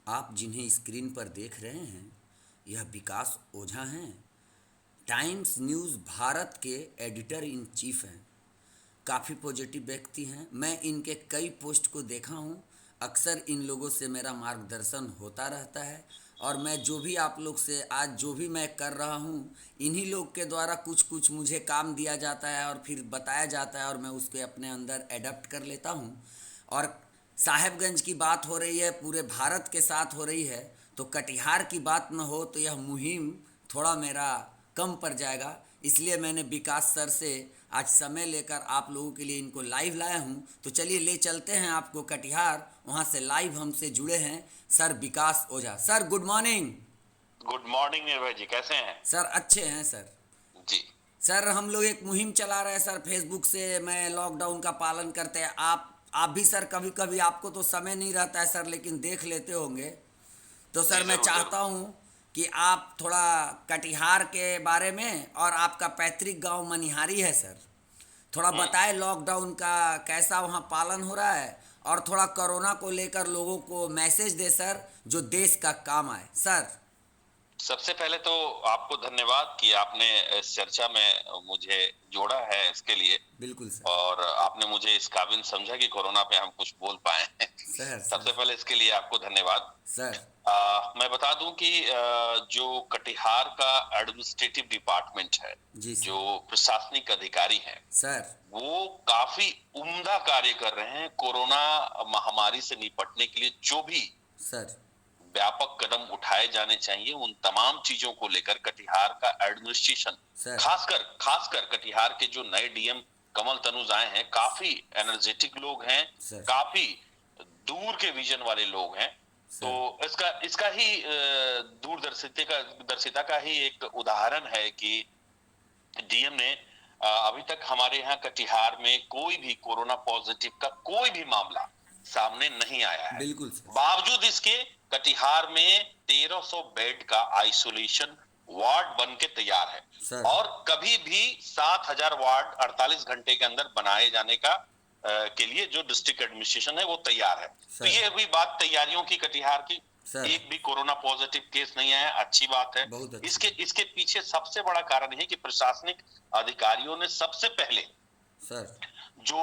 आप जिन्हें स्क्रीन पर देख रहे हैं यह विकास ओझा हैं। टाइम्स न्यूज़ भारत के एडिटर इन चीफ हैं। काफ़ी पॉजिटिव व्यक्ति हैं। मैं इनके कई पोस्ट को देखा हूँ। अक्सर इन लोगों से मेरा मार्गदर्शन होता रहता है और मैं जो भी आप लोग से आज जो भी मैं कर रहा हूँ इन्हीं लोग के द्वारा कुछ कुछ मुझे काम दिया जाता है और फिर बताया जाता है और मैं उसको अपने अंदर एडप्ट कर लेता हूँ। और साहेबगंज की बात हो रही है, पूरे भारत के साथ हो रही है, तो कटिहार की बात न हो तो यह मुहिम थोड़ा मेरा कम पड़ जाएगा। इसलिए मैंने विकास सर से आज समय लेकर आप लोगों के लिए इनको लाइव लाया हूँ। तो चलिए ले चलते हैं आपको कटिहार, वहाँ से लाइव हमसे जुड़े हैं sir Vikas Ojha. Sir good morning. Good morning Nirbhay ji, कैसे हैं? सर अच्छे हैं सर। जी। सर हम लोग एक मुहिम चला रहे हैं सर फेसबुक से, मैं लॉकडाउन का पालन करते हैं। आप भी सर कभी कभी आपको तो समय नहीं रहता है सर, लेकिन देख लेते होंगे। तो जी सर मैं जरूर चाहता जरूर। हूँ कि आप थोड़ा कटिहार के बारे में, और आपका पैतृक गांव मनिहारी है सर, थोड़ा हम्म। बताएं लॉकडाउन का कैसा वहाँ पालन हो रहा है, और थोड़ा कोरोना को लेकर लोगों को मैसेज दे सर जो देश का काम आए सर। सबसे पहले तो आपको धन्यवाद कि आपने इस चर्चा में मुझे जोड़ा है इसके लिए, बिल्कुल सर। और आपने मुझे इस काबिल समझा कि कोरोना पे हम कुछ बोल पाए हैं। सर सबसे सर पहले इसके लिए आपको धन्यवाद। सर। मैं बता दूं कि जो कटिहार का एडमिनिस्ट्रेटिव डिपार्टमेंट है, जी जो सर। प्रशासनिक अधिकारी हैं, सर वो काफी उम्दा कार्य कर रहे हैं। कोरोना महामारी से निपटने के लिए जो भी सर। व्यापक कदम उठाए जाने चाहिए, उन तमाम चीजों को लेकर कटिहार का एडमिनिस्ट्रेशन, सर। खासकर कटिहार के जो नए डीएम कमल तनुज आए हैं, काफी एनर्जेटिक लोग हैं, सर। काफी दूर के विजन वाले लोग हैं। तो सर। इसका इसका ही दर्शिता का ही एक उदाहरण है कि डीएम ने अभी तक हमारे यहाँ कटिहार में कोई भी कोरोना पॉजिटिव का कोई भी मामला सामने नहीं आया है। बिल्कुल सर। बावजूद इसके कटिहार में 1300 बेड का आइसोलेशन वार्ड बन के तैयार है, सर। और कभी भी 7000 वार्ड 48 घंटे के अंदर बनाए जाने का के लिए जो डिस्ट्रिक्ट एडमिनिस्ट्रेशन है वो तैयार है। तो सर। ये हुई बात तैयारियों की कटिहार की। सर एक भी कोरोना पॉजिटिव केस नहीं आया, अच्छी बात है। बहुत अच्छी इसके बात। इसके पीछे सबसे बड़ा कारण है कि प्रशासनिक अधिकारियों ने सबसे पहले सर। जो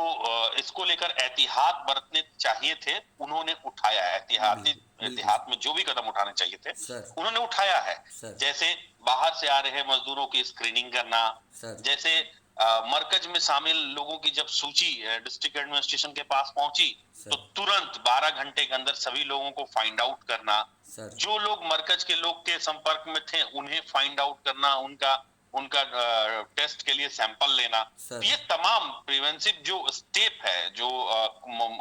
इसको लेकर एहतियात बरतने चाहिए थे, उन्होंने उठाया है। बिल्कुल बिल्कुल एहतियात सर। में जो भी कदम उठाने चाहिए थे सर। उन्होंने उठाया है। सर। जैसे बाहर से आ रहे मजदूरों की स्क्रीनिंग करना, सर। जैसे मरकज में शामिल लोगों की जब सूची डिस्ट्रिक्ट एडमिनिस्ट्रेशन के पास पहुंची, तो सर। तुरंत 12 घंटे के अंदर सभी लोगों को फाइंड आउट करना, सर। जो लोग मरकज के लोग के संपर्क में थे उन्हें फाइंड आउट करना, उनका उनका टेस्ट के लिए सैंपल लेना। सर। ये तमाम प्रिवेंटिव जो स्टेप है, जो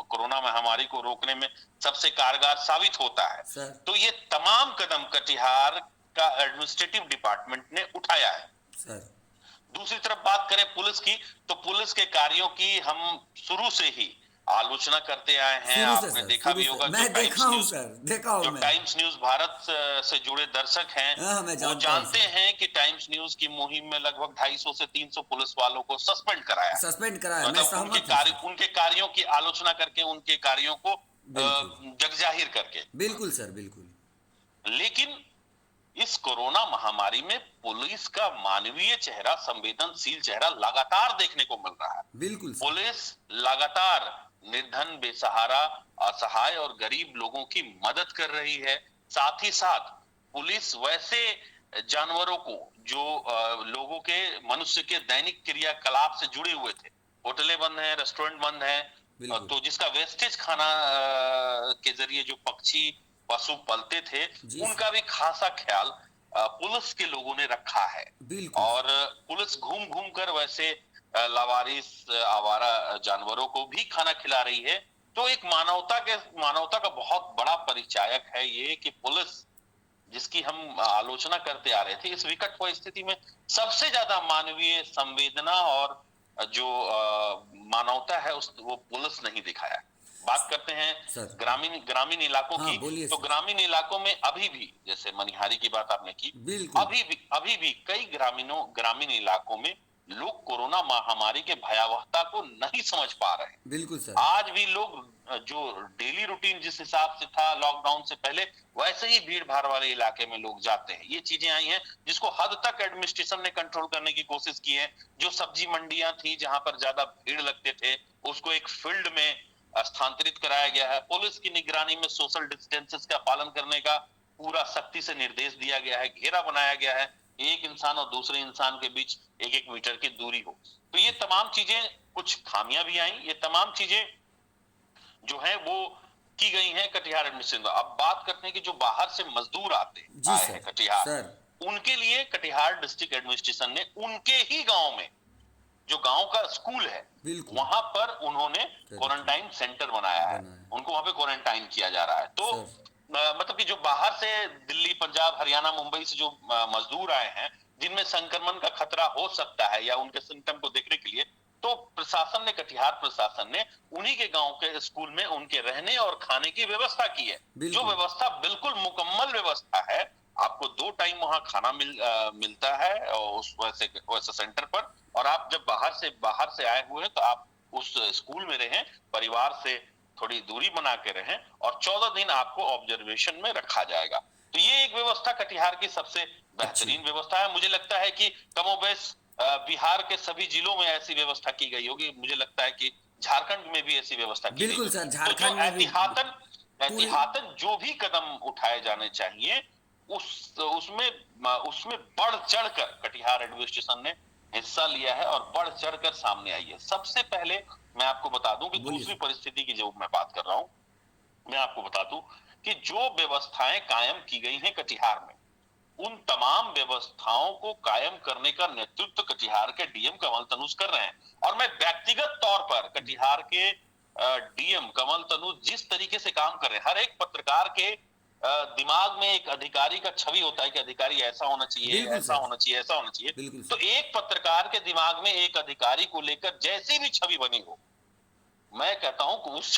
कोरोना महामारी को रोकने में सबसे कारगर साबित होता है, सर। तो ये तमाम कदम कटिहार का एडमिनिस्ट्रेटिव डिपार्टमेंट ने उठाया है। सर। दूसरी तरफ बात करें पुलिस की, तो पुलिस के कार्यों की हम शुरू से ही आलोचना करते आए हैं। शुरू से आपने सर, देखा शुरू भी से होगा, मैं देखा हूँ सर, देखा हूँ जो मैं। टाइम्स न्यूज भारत से जुड़े दर्शक हैं, हाँ मैं वो जानता हूँ जानते सर। हैं कि टाइम्स न्यूज की मुहिम में लगभग 250 से 300 पुलिस वालों को सस्पेंड कराया है। सस्पेंड करा है, मैं मतलब सहमत हूँ सर। उनके कार्यों की आलोचना करके, उनके कार्यों को बिल्कुल जगजाहिर करके। बिल्कुल सर बिल्कुल। लेकिन इस कोरोना महामारी में पुलिस का मानवीय चेहरा, संवेदनशील चेहरा लगातार देखने को मिल रहा है। बिल्कुल सर। पुलिस लगातार निर्धन, बेसहारा, असहाय और गरीब लोगों की मदद कर रही है। साथ ही साथ पुलिस वैसे जानवरों को, जो लोगों के, मनुष्य के दैनिक क्रियाकलाप से जुड़े हुए थे, होटलें बंद हैं, रेस्टोरेंट बंद हैं, बिल्कुल। तो जिसका वेस्टेज खाना के जरिए जो पक्षी पशु पलते थे, जी सर। उनका भी खासा ख्याल पुलिस के लोगों ने रखा है। बिल्कुल और पुलिस घूम घूम कर वैसे लावारिस आवारा जानवरों को भी खाना खिला रही है। तो एक मानवता का बहुत बड़ा परिचायक है ये कि पुलिस, जिसकी हम आलोचना करते आ रहे थे, इस विकट परिस्थिति में सबसे ज्यादा मानवीय संवेदना और जो मानवता है उस वो पुलिस नहीं दिखाया। बात करते हैं सर। ग्रामीण ग्रामीण इलाकों हाँ की, बोलिए तो सर। ग्रामीण इलाकों में अभी भी, जैसे मनिहारी की बात आपने की, बिल्कुल। अभी भी कई ग्रामीण इलाकों में लोग कोरोना महामारी के भयावहता को नहीं समझ पा रहे हैं। बिल्कुल सर। आज भी लोग जो डेली रूटीन जिस हिसाब से था लॉकडाउन से पहले, वैसे ही भीड़ भाड़ वाले इलाके में लोग जाते हैं। ये चीजें आई हैं जिसको हद तक एडमिनिस्ट्रेशन ने कंट्रोल करने की कोशिश की है। जो सब्जी मंडियां थी जहां पर ज्यादा भीड़ लगते थे, उसको एक फील्ड में स्थानांतरित कराया गया है। पुलिस की निगरानी में सोशल डिस्टेंसेस का पालन करने का पूरा सख्ती से निर्देश दिया गया है। घेरा बनाया गया है, एक इंसान और दूसरे इंसान के बीच 1-1 मीटर की दूरी हो। तो ये तमाम चीजें, कुछ खामियां भी आई, ये तमाम चीजें जो है वो की गई हैं कटिहार एडमिनिस्ट्रेशन। अब बात करते हैं कि जो बाहर से मजदूर जी आए सर। हैं कटिहार, सर। उनके लिए कटिहार डिस्ट्रिक्ट एडमिनिस्ट्रेशन ने उनके ही गांव में, जो गांव का स्कूल है, बिल्कुल। वहां पर उन्होंने करेक्ट। क्वारंटाइन सेंटर बनाया है। उनको वहां पे क्वारंटाइन किया जा रहा है। तो मतलब कि जो बाहर से दिल्ली, पंजाब, हरियाणा, मुंबई से जो मजदूर आए हैं, जिनमें संक्रमण का खतरा हो सकता है या उनके सिम्टम को देखने के लिए, तो प्रशासन ने, कटिहार प्रशासन ने उन्हीं के गांव के स्कूल में उनके रहने और खाने की व्यवस्था की है। जो बिल्कुल। व्यवस्था बिल्कुल मुकम्मल व्यवस्था है। आपको 2 टाइम वहां खाना मिलता है और उस वैसे सेंटर पर। और आप जब बाहर से आए हुए हैं तो आप उस स्कूल में रहें, परिवार से थोड़ी दूरी बना के रहें, और 14 दिन आपको ऑब्जर्वेशन में रखा जाएगा। तो ये एक व्यवस्था कटिहार की सबसे बेहतरीन व्यवस्था है। मुझे लगता है कि कमोबेश बिहार के सभी जिलों में ऐसी व्यवस्था की गई होगी। मुझे लगता है कि झारखंड में भी ऐसी व्यवस्था की गई बिल्कुल सर, होगी। तो जो झारखंड में भी पूरी। एहतियातन जो भी कदम उठाए जाने चाहिए, उसमें बढ़ चढ़कर कटिहार एडमिनिस्ट्रेशन ने हिस्सा लिया है और बढ़ चढ़कर सामने आई है। सबसे पहले मैं आपको बता दूं कि बोलिए दूसरी सर। परिस्थिति की जो मैं बात कर रहा हूं, मैं आपको बता दूं कि जो व्यवस्थाएं कायम की गई हैं कटिहार में, उन तमाम व्यवस्थाओं को कायम करने का नेतृत्व कटिहार के डीएम कमल तनुज कर रहे हैं। और मैं व्यक्तिगत तौर पर कटिहार के डीएम कमल तनुज जिस तरीके से काम कर रहे हैं, हर एक पत्रकार के दिमाग में एक अधिकारी का छवि होता है कि अधिकारी ऐसा होना चाहिए, बिल्कुल ऐसा सर। होना चाहिए, ऐसा होना चाहिए। बिल्कुल तो सर। एक पत्रकार के दिमाग में एक अधिकारी को लेकर जैसी भी छवि बनी हो, मैं कहता हूं कि उस